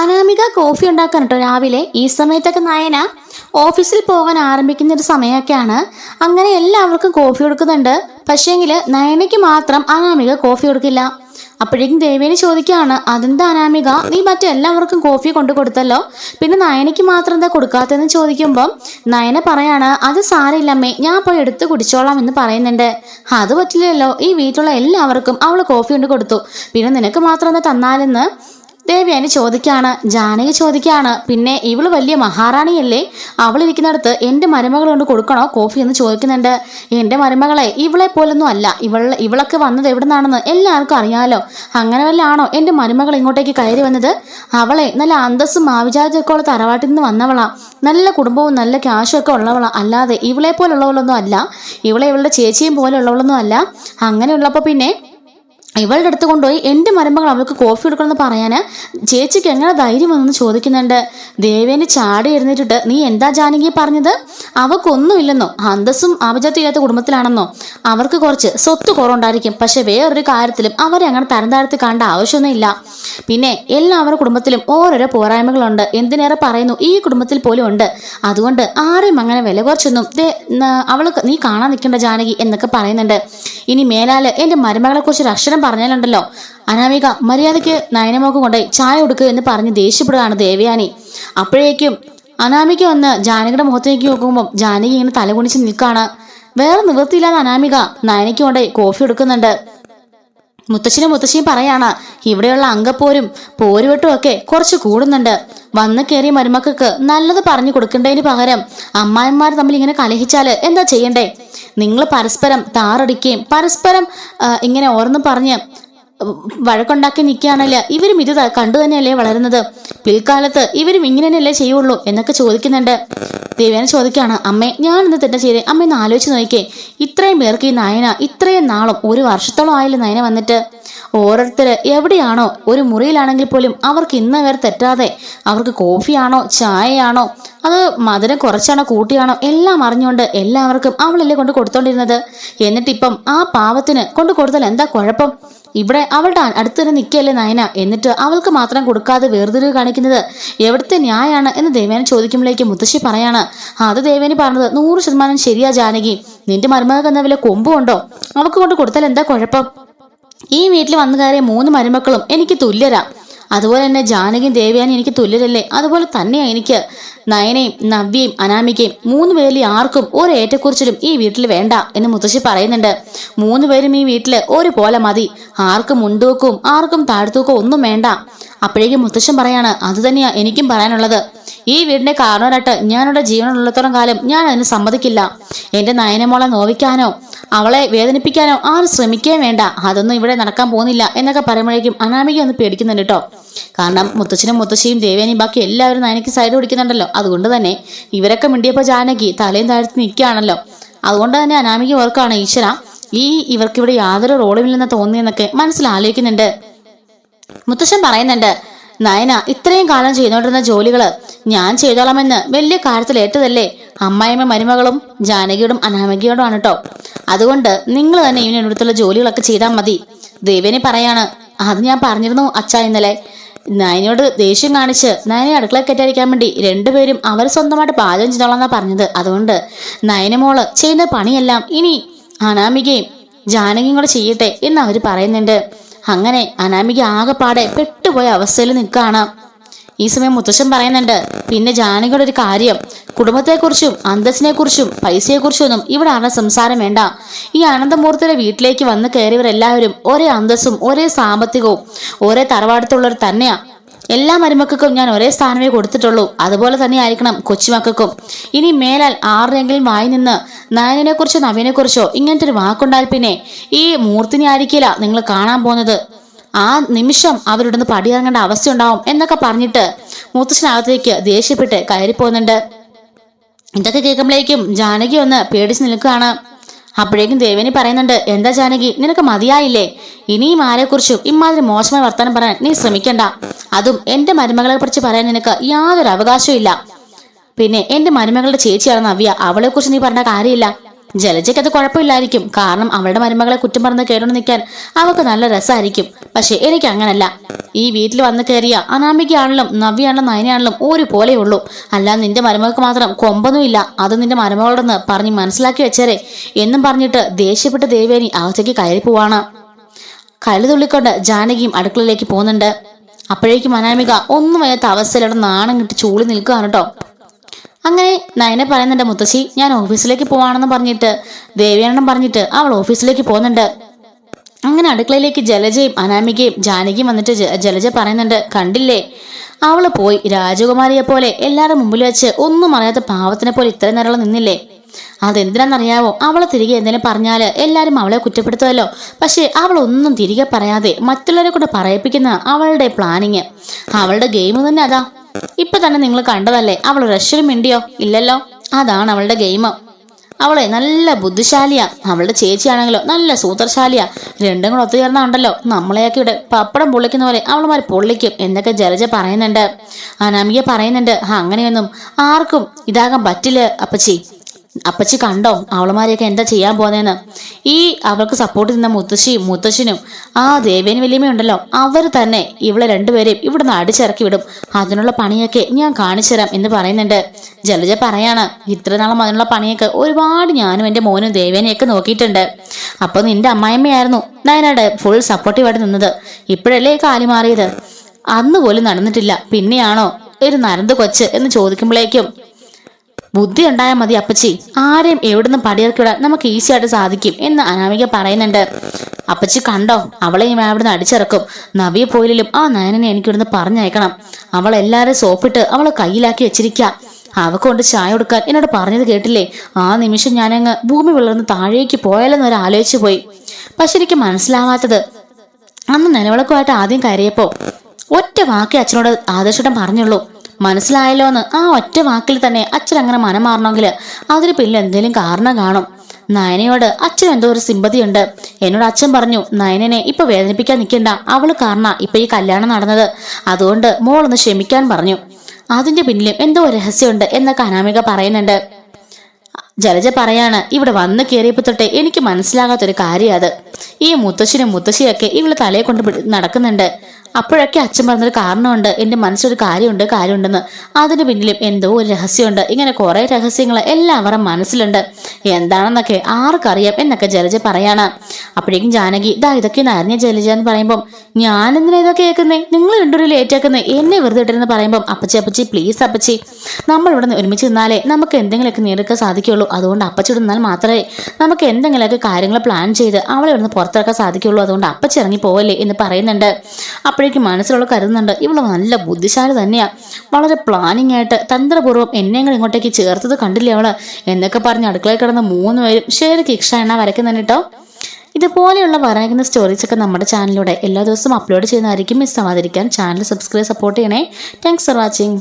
Anamika coffee ഉണ്ടാക്കാൻ കേട്ടോ രാവിലെ. ഈ സമയത്തൊക്കെ നയന ഓഫീസിൽ പോകാൻ ആരംഭിക്കുന്ന ഒരു സമയമൊക്കെയാണ്. അങ്ങനെ എല്ലാവർക്കും കോഫി കൊടുക്കുന്നുണ്ട്. പക്ഷേങ്കിൽ നയനയ്ക്ക് മാത്രം അനാമിക കോഫി കൊടുക്കില്ല. അപ്പോഴേക്കും ദേവേനി ചോദിക്കുകയാണ്, അതെന്താ അനാമിക, നീ മറ്റെല്ലാവർക്കും കോഫി കൊണ്ടു കൊടുത്തല്ലോ, പിന്നെ നയനയ്ക്ക് മാത്രം എന്താ കൊടുക്കാത്തതെന്ന് ചോദിക്കുമ്പം നയന പറയാണ്, അത് സാരമില്ലമ്മേ, ഞാൻ പോയി എടുത്ത് കുടിച്ചോളാം എന്ന് പറയുന്നുണ്ട്. അത് പറ്റില്ലല്ലോ, ഈ വീട്ടിലുള്ള എല്ലാവർക്കും അവൾ കോഫി കൊണ്ട് കൊടുത്തു, പിന്നെ നിനക്ക് മാത്രം എന്താ തന്നാലെന്ന് ദേവ്യാനി ചോദിക്കാണ്. ജാനകി ചോദിക്കാണ്, പിന്നെ ഇവള് വലിയ മഹാറാണിയല്ലേ, അവളിരിക്കുന്നിടത്ത് എൻ്റെ മരുമകൾ കൊണ്ട് കൊടുക്കണോ കോഫി എന്ന് ചോദിക്കുന്നുണ്ട്. എൻ്റെ മരുമകളെ ഇവളെ പോലൊന്നും അല്ല, ഇവളൊക്കെ വന്നത് എവിടെ നിന്നാണെന്ന് എല്ലാവർക്കും അറിയാലോ. അങ്ങനെ വല്ലാണോ എൻ്റെ മരുമകൾ ഇങ്ങോട്ടേക്ക് കയറി വന്നത്? അവളെ നല്ല അന്തസ്സും ആവിചാരത്തൊക്കെ ഉള്ള തറവാട്ടിൽ നിന്ന് വന്നവളാ, നല്ല കുടുംബവും നല്ല ക്യാഷും ഒക്കെ ഉള്ളവളാ, അല്ലാതെ ഇവളെ പോലുള്ളവളൊന്നും അല്ല, ഇവളുടെ ചേച്ചിയും പോലെ ഉള്ളവളൊന്നും അല്ല. അങ്ങനെയുള്ളപ്പോൾ പിന്നെ ഇവളുടെ അടുത്ത് കൊണ്ടുപോയി എൻ്റെ മരുമകൾ അവൾക്ക് കോഫി കൊടുക്കണമെന്ന് പറയാന് ചേച്ചിക്ക് എങ്ങനെ ധൈര്യം വന്നെന്ന് ചോദിക്കുന്നുണ്ട്. ദേവേനെ ചാടി എഴുന്നേറ്റിട്ട്, നീ എന്താ ജാനകി പറഞ്ഞത്? അവക്കൊന്നുമില്ലെന്നോ, അന്തസ്സും ആഭിജാത്യം ഇല്ലാത്ത കുടുംബത്തിലാണെന്നോ? അവർക്ക് കുറച്ച് സ്വത്ത് കുറവുണ്ടായിരിക്കും, പക്ഷെ വേറൊരു കാര്യത്തിലും അവരെ അങ്ങനെ തരം താഴ്ത്തി കാണേണ്ട ആവശ്യമൊന്നുമില്ല. പിന്നെ എല്ലാവരുടെ കുടുംബത്തിലും ഓരോരോ പോരായ്മകളുണ്ട്, എന്തിനേറെ പറയുന്നു ഈ കുടുംബത്തിൽ പോലും ഉണ്ട്. അതുകൊണ്ട് ആരെയും അങ്ങനെ വില കുറച്ചൊന്നും അവൾക്ക് നീ കാണാൻ നിൽക്കേണ്ട ജാനകി എന്നൊക്കെ പറയുന്നുണ്ട്. ഇനി മേലാല് എൻ്റെ മരുമകളെ കുറിച്ച് ഒരു അക്ഷരം പറഞ്ഞാലുണ്ടല്ലോ, അനാമിക മര്യാദയ്ക്ക് നയനമോക്ക് കൊണ്ടുപോയി ചായ കൊടുക്കുക എന്ന് പറഞ്ഞ് ദേഷ്യപ്പെടുകയാണ് ദേവയാനി. അപ്പോഴേക്കും അനാമിക വന്ന് ജാനകിയുടെ മുഖത്തേക്ക് നോക്കുമ്പോൾ ജാനകി ഇങ്ങനെ തലകുണിച്ച് നിൽക്കുകയാണ്. വേറെ നിവൃത്തിയില്ലാതെ അനാമിക നയനയ്ക്ക് കൊണ്ടുപോയി കോഫി എടുക്കുന്നുണ്ട്. മുത്തശ്ശിയും പറയാണ്, ഇവിടെയുള്ള അങ്കപ്പോരും പോരുവെട്ടും ഒക്കെ കുറച്ച് കൂടുന്നുണ്ട്. വന്ന് കയറിയ മരുമക്കൾക്ക് നല്ലത് പറഞ്ഞു കൊടുക്കേണ്ടതിന് പകരം അമ്മായിമാർ തമ്മിൽ ഇങ്ങനെ കലഹിച്ചാല് എന്താ ചെയ്യണ്ടേ? നിങ്ങൾ പരസ്പരം താറടിക്കുകയും പരസ്പരം ഇങ്ങനെ ഓരോന്നും പറഞ്ഞ് വഴക്കുണ്ടാക്കി നിൽക്കുകയാണല്ലേ, ഇവരും ഇത് കണ്ടു തന്നെയല്ലേ വളരുന്നത്, പിൽക്കാലത്ത് ഇവരും ഇങ്ങനെ തന്നെയല്ലേ ചെയ്യുള്ളൂ എന്നൊക്കെ ചോദിക്കുന്നുണ്ട്. ദേവേന ചോദിക്കുകയാണ്, അമ്മേ ഞാൻ ഇന്ന് തെറ്റ ചെയ്തേ, അമ്മ ഇന്ന് ആലോചിച്ച് നോക്കിയേ, ഇത്രയും പേർക്ക് ഈ നയന ഇത്രയും നാളും 1 വർഷത്തോളം ആയില്ലേ നയന വന്നിട്ട്. ഓരോരുത്തർ എവിടെയാണോ ഒരു മുറിയിലാണെങ്കിൽ പോലും അവർക്ക് ഇന്ന് വരെ തെറ്റാതെ അവർക്ക് കോഫിയാണോ ചായയാണോ അത് മധുരം കുറച്ചാണോ കൂട്ടിയാണോ എല്ലാം അറിഞ്ഞുകൊണ്ട് എല്ലാവർക്കും അവളല്ലേ കൊണ്ട് കൊടുത്തോണ്ടിരുന്നത്. എന്നിട്ടിപ്പം ആ പാവത്തിന് കൊണ്ട് കൊടുത്താൽ എന്താ കുഴപ്പം? ഇവിടെ അവളുടെ അടുത്ത് തന്നെ നിൽക്കുകയല്ലേ നയന, എന്നിട്ട് അവൾക്ക് മാത്രം കൊടുക്കാതെ വേർതിരിവ് കാണിക്കുന്നത് എവിടുത്തെ ന്യായാണ് എന്ന് ദേവേനി ചോദിക്കുമ്പോഴേക്ക് മുത്തശ്ശി പറയാണ്, അത് ദേവേനി പറഞ്ഞത് 100% ശരിയാ ജാനകി, നിന്റെ മരുമകൾക്ക് എന്ന വല്ല കൊമ്പുണ്ടോ? അവൾക്ക് കൊണ്ട് കൊടുത്താൽ എന്താ കുഴപ്പം? ഈ വീട്ടിൽ വന്നു കയറിയ 3 മരുമക്കളും എനിക്ക് തുല്യരാ, അതുപോലെ തന്നെ ജാനകിയും ദേവയാനി എനിക്ക് തുല്യരല്ലേ, അതുപോലെ തന്നെയാ എനിക്ക് നയനയും നവ്യയും അനാമികയും. 3 പേരിൽ ആർക്കും ഒരു ഏറ്റക്കുറിച്ചിലും ഈ വീട്ടിൽ വേണ്ട എന്ന് മുത്തശ്ശി പറയുന്നുണ്ട്. 3 പേരും ഈ വീട്ടില് ഒരുപോലെ മതി, ആർക്കും മുൻതൂക്കവും ആർക്കും താഴ്ത്തൂക്കവും ഒന്നും വേണ്ട. അപ്പോഴേക്കും മുത്തശ്ശൻ പറയാണ്, അത് തന്നെയാ എനിക്കും പറയാനുള്ളത്. ഈ വീടിന്റെ കാരണവരായിട്ട് ഞാനുടെ ജീവനുള്ളിടത്തോളം കാലം ഞാൻ അതിന് സമ്മതിക്കില്ല. എൻ്റെ നയനമോളെ നോവിക്കാനോ അവളെ വേദനിപ്പിക്കാനോ ആരും ശ്രമിക്കുകയും വേണ്ട, അതൊന്നും ഇവിടെ നടക്കാൻ പോകുന്നില്ല എന്നൊക്കെ പറയുമ്പോഴേക്കും അനാമിക ഒന്ന് പേടിക്കുന്നുണ്ട് കേട്ടോ. കാരണം മുത്തച്ഛനും മുത്തശ്ശിയും ദേവേനിയും ബാക്കി എല്ലാവരും നയനയ്ക്ക് സൈഡ് പിടിക്കുന്നുണ്ടല്ലോ. അതുകൊണ്ട് തന്നെ ഇവരൊക്കെ മിണ്ടിയപ്പോൾ ജാനകി തലയും താഴ്ത്തി നിൽക്കുകയാണല്ലോ. അതുകൊണ്ട് തന്നെ അനാമിക ഓർക്കാണ്, ഈശ്വര ഇവർക്കിവിടെ യാതൊരു റോളുമില്ലെന്ന് തോന്നിയെന്നൊക്കെ മനസ്സിലാലോചിക്കുന്നുണ്ട്. മുത്തശ്ശൻ പറയുന്നുണ്ട്, നയന ഇത്രയും കാലം ചെയ്തുകൊണ്ടിരുന്ന ജോലികള് ഞാൻ ചെയ്തോളാമെന്ന് വലിയ കാര്യത്തിൽ ഏറ്റതല്ലേ അമ്മായിമ്മ മരുമകളും ജാനകിയോടും അനാമികയോടും ആണ് കേട്ടോ. അതുകൊണ്ട് നിങ്ങൾ തന്നെ ഇതിനടുത്തുള്ള ജോലികളൊക്കെ ചെയ്താൽ മതി. ദേവേനി പറയാണ്, അത് ഞാൻ പറഞ്ഞിരുന്നു അച്ഛാ ഇന്നലെ. നയനയോട് ദേഷ്യം കാണിച്ച് നയനെ അടുക്കള കയറ്റാതിരിക്കാൻ വേണ്ടി 2 പേരും അവർ സ്വന്തമായിട്ട് പാചകം ചെയ്തോളാന്നാ പറഞ്ഞത്. അതുകൊണ്ട് നയനമോള് ചെയ്യുന്ന പണിയെല്ലാം ഇനി അനാമികയും ജാനകിയും കൂടെ ചെയ്യട്ടെ എന്ന് അവർ പറയുന്നുണ്ട്. അങ്ങനെ അനാമിക ആകെപ്പാടെ പെട്ടുപോയ അവസ്ഥയിൽ നിൽക്കുകയാണ്. ഈ സമയം മുത്തശ്ശൻ പറയുന്നുണ്ട്, പിന്നെ ജാനകിയുടെ ഒരു കാര്യം, കുടുംബത്തെക്കുറിച്ചും അന്തസ്സിനെ കുറിച്ചും പൈസയെക്കുറിച്ചും ഒന്നും ഇവിടെ ആരുടെ സംസാരം വേണ്ട. ഈ അനന്തമൂർത്തിയുടെ വീട്ടിലേക്ക് വന്ന് കയറിയവരെല്ലാവരും ഒരേ അന്തസ്സും ഒരേ സാമ്പത്തികവും ഒരേ തറവാടത്തുള്ളവർ തന്നെയാ. എല്ലാ മരുമക്കൾക്കും ഞാൻ ഒരേ സ്ഥാനമേ കൊടുത്തിട്ടുള്ളൂ, അതുപോലെ തന്നെ ആയിരിക്കണം കൊച്ചുമക്കൾക്കും. ഇനി മേലാൽ ആരുടെയെങ്കിലും വായി നിന്ന് നയനെ കുറിച്ചോ നവീനെ കുറിച്ചോ ഇങ്ങനത്തെ ഒരു വാക്കുണ്ടായാൽ പിന്നെ ഈ മൂർത്തിനെ ആയിരിക്കില്ല നിങ്ങൾ കാണാൻ പോകുന്നത്. ആ നിമിഷം അവരിടുന്ന് പടിയിറങ്ങേണ്ട അവസ്ഥ ഉണ്ടാവും എന്നൊക്കെ പറഞ്ഞിട്ട് മുത്തച്ഛനകത്തേക്ക് ദേഷ്യപ്പെട്ട് കയറിപ്പോകുന്നുണ്ട്. ഇതൊക്കെ കേൾക്കുമ്പോഴേക്കും ജാനകി ഒന്ന് പേടിച്ച് നിൽക്കുകയാണ്. അപ്പോഴേക്കും ദേവേനി പറയുന്നുണ്ട്, എന്താ ജാനകി നിനക്ക് മതിയായില്ലേ? ഇനിയും ആരെക്കുറിച്ചും ഇമാതിരി മോശമായ വർത്തമാനം പറയാൻ നീ ശ്രമിക്കണ്ട. അതും എൻ്റെ മരുമകളെ കുറിച്ച് പറയാൻ നിനക്ക് യാതൊരു അവകാശവും ഇല്ല. പിന്നെ എൻ്റെ മരുമകളുടെ ചേച്ചിയാണ് നവ്യ, അവളെ കുറിച്ച് നീ പറഞ്ഞ കാര്യമില്ല. ജലജയ്ക്ക് അത് കുഴപ്പമില്ലായിരിക്കും, കാരണം അവളുടെ മരുമകളെ കുറ്റം പറഞ്ഞ് കേട്ടോണ്ട് നിൽക്കാൻ അവൾക്ക് നല്ല രസമായിരിക്കും. പക്ഷെ എനിക്ക് അങ്ങനല്ല. ഈ വീട്ടിൽ വന്ന് കയറിയ അനാമികയാണെങ്കിലും നവ്യാണെങ്കിലും നയനയാണെങ്കിലും ഒരുപോലെ ഉള്ളൂ. അല്ലാതെ നിന്റെ മരുമകൾക്ക് മാത്രം കൊമ്പൊന്നുമില്ല. അത് നിന്റെ മരുമകളോടൊന്ന് പറഞ്ഞ് മനസ്സിലാക്കി വെച്ചേരെ എന്നും പറഞ്ഞിട്ട് ദേഷ്യപ്പെട്ട് ദേവേനി അകത്തേക്ക് കയറി പോവാണ്. കഴുതുള്ളിക്കൊണ്ട് ജാനകിയും അടുക്കളയിലേക്ക് പോകുന്നുണ്ട്. അപ്പോഴേക്കും അനാമിക ഒന്നും വയ്യാത്ത അവസ്ഥയിലൂടെ നാണം കിട്ടി ചൂളി നിൽക്കുകയാണ് കേട്ടോ. അങ്ങനെ നയനെ പറയുന്നുണ്ട്, മുത്തശ്ശി ഞാൻ ഓഫീസിലേക്ക് പോവാണെന്ന് പറഞ്ഞിട്ട് ദേവിയാണെന്നും പറഞ്ഞിട്ട് അവൾ ഓഫീസിലേക്ക് പോകുന്നുണ്ട്. അങ്ങനെ അടുക്കളയിലേക്ക് ജലജയും അനാമികയും ജാനകിയും വന്നിട്ട് ജലജ പറയുന്നുണ്ട്, കണ്ടില്ലേ അവള് പോയി രാജകുമാരിയെ പോലെ എല്ലാവരുടെ മുമ്പിൽ വെച്ച് ഒന്നും അറിയാത്ത പാവത്തിനെ പോലെ ഇത്രയും നേരം നിന്നില്ലേ. അതെന്തിനാണെന്നറിയാവോ? അവളെ തിരികെ എന്തെങ്കിലും പറഞ്ഞാല് എല്ലാരും അവളെ കുറ്റപ്പെടുത്തുമല്ലോ. പക്ഷെ അവളൊന്നും തിരികെ പറയാതെ മറ്റുള്ളവരെ കൊണ്ട് പറയിപ്പിക്കുന്ന അവളുടെ പ്ലാനിങ്, അവളുടെ ഗെയിം തന്നെ അതാ. ഇപ്പൊ തന്നെ നിങ്ങൾ കണ്ടതല്ലേ, അവൾ റഷ്യൻ മിണ്ടിയോ? ഇല്ലല്ലോ. അതാണ് അവളുടെ ഗെയിം. അവളെ നല്ല ബുദ്ധിശാലിയാ. അവളുടെ ചേച്ചിയാണെങ്കിലോ നല്ല സൂത്രശാലിയാ. രണ്ടും കൂടെ ഒത്തുചേർന്നുണ്ടല്ലോ നമ്മളെയൊക്കെ ഇവിടെ പപ്പടം പൊള്ളിക്കുന്ന പോലെ അവളുമാർ പൊള്ളിക്കും എന്നൊക്കെ ജലജ പറയുന്നുണ്ട്. അനാമിക പറയുന്നുണ്ട്, അങ്ങനെയൊന്നും ആർക്കും ഇതാകാൻ പറ്റില്ല അപ്പച്ചി. അപ്പച്ചി കണ്ടോ അവളുമാരെയൊക്കെ എന്താ ചെയ്യാൻ പോന്നേന്ന്. ഈ അവൾക്ക് സപ്പോർട്ട് ചെയ്യുന്ന മുത്തശ്ശനും ആ ദേവേനി വല്യമ്മയുണ്ടല്ലോ, അവർ തന്നെ ഇവളെ രണ്ടുപേരെയും ഇവിടുന്ന് അടിച്ചിറക്കി വിടും. അതിനുള്ള പണിയൊക്കെ ഞാൻ കാണിച്ചു തരാം എന്ന് പറയുന്നുണ്ട്. ജലജ പറയാണ്, ഇത്ര നാളും അതിനുള്ള പണിയൊക്കെ ഒരുപാട് ഞാനും എൻ്റെ മോനും ദേവേനെയൊക്കെ നോക്കിയിട്ടുണ്ട്. അപ്പൊ നിന്റെ അമ്മായിമ്മയായിരുന്നു നയനയുടെ ഫുൾ സപ്പോർട്ടീവായിട്ട് നിന്നത്. ഇപ്പോഴല്ലേ കാലി മാറിയത്? അന്ന് പോലും നടന്നിട്ടില്ല, പിന്നെയാണോ ഒരു നരന്ത് കൊച്ച് എന്ന് ചോദിക്കുമ്പോഴേക്കും ബുദ്ധി ഉണ്ടായാൽ മതി അപ്പച്ചി, ആരെയും എവിടുന്ന് പടിയിറക്കി വിടാൻ നമുക്ക് ഈസി ആയിട്ട് സാധിക്കും എന്ന് അനാമിക പറയുന്നുണ്ട്. അപ്പച്ചി കണ്ടോ അവളെയും അവിടുന്ന് അടിച്ചിറക്കും. നവിയെ പോയില്ലും ആ നയനനെ എനിക്കിവിടുന്ന് പറഞ്ഞയക്കണം. അവൾ എല്ലാവരും സോപ്പിട്ട് അവളെ കയ്യിലാക്കി വെച്ചിരിക്കാം. അവക്ക് കൊണ്ട് ചായ കൊടുക്കാൻ എന്നോട് പറഞ്ഞത് കേട്ടില്ലേ? ആ നിമിഷം ഞാനങ്ങ് ഭൂമി വിളർന്ന് താഴേക്ക് പോയാലെന്നൊരു ആലോചിച്ചു പോയി. പക്ഷെ എനിക്ക് മനസ്സിലാവാത്തത്, അന്ന് നിലവിളക്കുമായിട്ട് ആദ്യം കയറിയപ്പോ ഒറ്റ വാക്കേ അച്ഛനോട് ആദർശേട്ടൻ പറഞ്ഞുള്ളൂ, മനസ്സിലായല്ലോ എന്ന്. ആ ഒറ്റ വാക്കിൽ തന്നെ അച്ഛൻ അങ്ങനെ മനം മാറണമെങ്കിൽ അതിന് പിന്നിൽ എന്തെങ്കിലും കാരണം കാണും. നയനയോട് അച്ഛൻ എന്തോ ഒരു സിമ്പതി ഉണ്ട്. എന്നോട് അച്ഛൻ പറഞ്ഞു, നയനനെ ഇപ്പൊ വേദനിപ്പിക്കാൻ നിൽക്കണ്ട, അവള് കാരണം ഇപ്പൊ ഈ കല്യാണം നടന്നത്, അതുകൊണ്ട് മോളൊന്ന് ക്ഷമിക്കാൻ പറഞ്ഞു. അതിന്റെ പിന്നിലും എന്തോ രഹസ്യമുണ്ട് എന്നൊക്കെ അനാമിക പറയുന്നുണ്ട്. ജലജ പറയാണ്, ഇവിടെ വന്ന് കയറിയപ്പോ തൊട്ടേ എനിക്ക് മനസ്സിലാകാത്തൊരു കാര്യം അത്. ഈ മുത്തശ്ശനും മുത്തശ്ശിയൊക്കെ ഇവള് തലയെ കൊണ്ട് നടക്കുന്നുണ്ട്. അപ്പോഴൊക്കെ അച്ഛൻ പറഞ്ഞൊരു കാരണമുണ്ട്, എൻ്റെ മനസ്സിലൊരു കാര്യമുണ്ടെന്ന്. അതിന് പിന്നിലും എന്തോ ഒരു രഹസ്യമുണ്ട്. ഇങ്ങനെ കുറെ രഹസ്യങ്ങൾ എല്ലാവരും മനസ്സിലുണ്ട്, എന്താണെന്നൊക്കെ ആർക്കറിയാം എന്നൊക്കെ ജലജ പറയാണ്. അപ്പോഴേക്കും ജാനകി, ഇതൊക്കെ അറിഞ്ഞ ജലജ എന്ന് പറയുമ്പോൾ, ഞാനെന്തിനാ ഇതൊക്കെ കേൾക്കുന്നേ? നിങ്ങൾ രണ്ടൊരു ലേറ്റ് ആക്കുന്നേ, എന്നെ വെറുതെ ഇട്ടിരുന്ന് പറയുമ്പോൾ, അപ്പച്ചി പ്ലീസ് അപ്പച്ചി, നമ്മൾ ഇവിടെ നിന്ന് ഒരുമിച്ച് നിന്നാലേ നമുക്ക് എന്തെങ്കിലുമൊക്കെ നേരിടാൻ സാധിക്കുള്ളൂ. അതുകൊണ്ട് അപ്പച്ചി ഇവിടെ നിന്നാൽ മാത്രമേ നമുക്ക് എന്തെങ്കിലുമൊക്കെ കാര്യങ്ങൾ പ്ലാൻ ചെയ്ത് അവളെ ഇവിടുന്ന് പുറത്തിറക്കാൻ സാധിക്കുള്ളൂ. അതുകൊണ്ട് അപ്പച്ചി ഇറങ്ങി പോവല്ലേ എന്ന് പറയുന്നുണ്ട്. അപ്പോഴേക്കും മനസ്സിലുള്ള കരുതുന്നുണ്ട്, ഇവള് നല്ല ബുദ്ധിശാലി തന്നെയാ, വളരെ പ്ലാനിങ് ആയിട്ട് തന്ത്രപൂർവ്വം എന്നെ കൂടെ ഇങ്ങോട്ടേക്ക് ചേർത്തത് കണ്ടില്ലേ അവള് എന്നൊക്കെ പറഞ്ഞ് അടുക്കളയിൽ കിടന്ന് 3 പേരും ശരിക്കും ഇക്ഷ എണ്ണ വരയ്ക്കുന്നുണ്ട് കേട്ടോ. ഇതുപോലെയുള്ള വരയ്ക്കുന്ന സ്റ്റോറീസൊക്കെ നമ്മുടെ ചാനലിലൂടെ എല്ലാ ദിവസവും അപ്ലോഡ് ചെയ്യുന്നതായിരിക്കും. മിസ് ആവാതിരിക്കാൻ ചാനൽ സബ്സ്ക്രൈബ് സപ്പോർട്ട് ചെയ്യണേ. Thanks for watching.